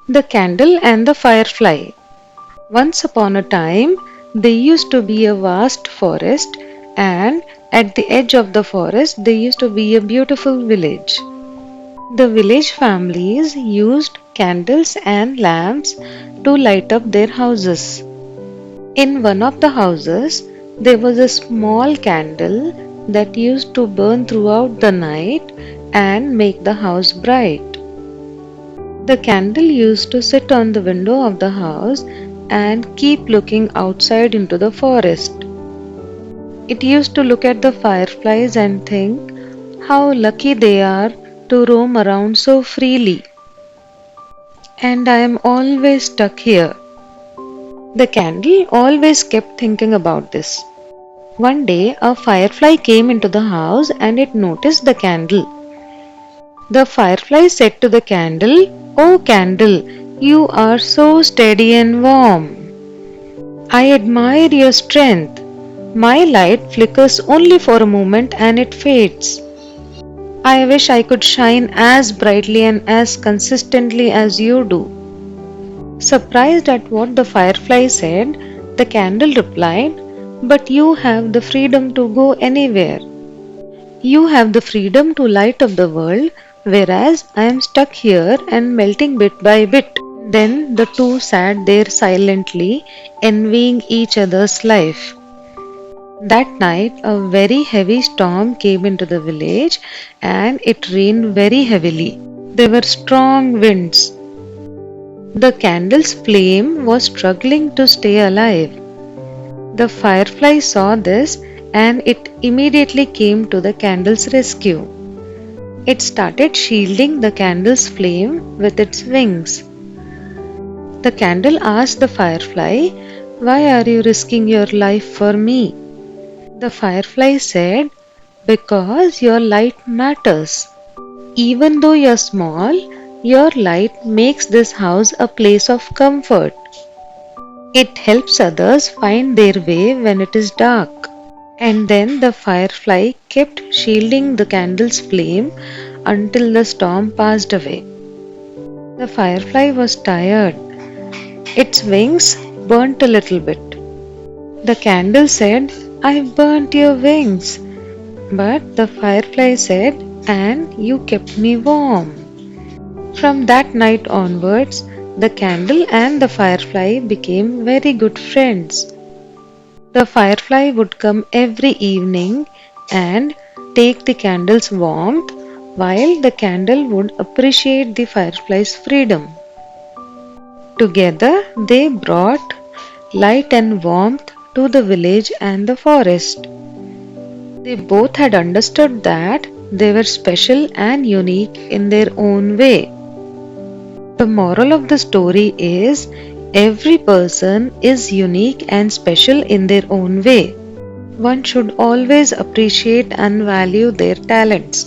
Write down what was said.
The Candle and the Firefly. Once upon a time, there used to be a vast forest, and at the edge of the forest, there used to be a beautiful village. The village families used candles and lamps to light up their houses. In one of the houses, there was a small candle that used to burn throughout the night and make the house bright. The candle used to sit on the window of the house and keep looking outside into the forest. It used to look at the fireflies and think how lucky they are to roam around so freely. And I am always stuck here. The candle always kept thinking about this. One day, a firefly came into the house and it noticed the candle. The firefly said to the candle, "Oh, candle, you are so steady and warm. I admire your strength. My light flickers only for a moment and it fades. I wish I could shine as brightly and as consistently as you do." Surprised at what the firefly said, the candle replied, "But you have the freedom to go anywhere. You have the freedom to light up the world, whereas I am stuck here and melting bit by bit." Then the two sat there silently, envying each other's life. That night, a very heavy storm came into the village and it rained very heavily. There were strong winds. The candle's flame was struggling to stay alive. The firefly saw this and it immediately came to the candle's rescue. It started shielding the candle's flame with its wings. The candle asked the firefly, "Why are you risking your life for me?" The firefly said, "Because your light matters. Even though you're small, your light makes this house a place of comfort. It helps others find their way when it is dark." And then the firefly kept shielding the candle's flame until the storm passed away. The firefly was tired. Its wings burnt a little bit. The candle said, "I've burnt your wings." But the firefly said, "And you kept me warm." From that night onwards, the candle and the firefly became very good friends. The firefly would come every evening and take the candle's warmth, while the candle would appreciate the firefly's freedom. Together, they brought light and warmth to the village and the forest. They both had understood that they were special and unique in their own way. The moral of the story is every person is unique and special in their own way. One should always appreciate and value their talents.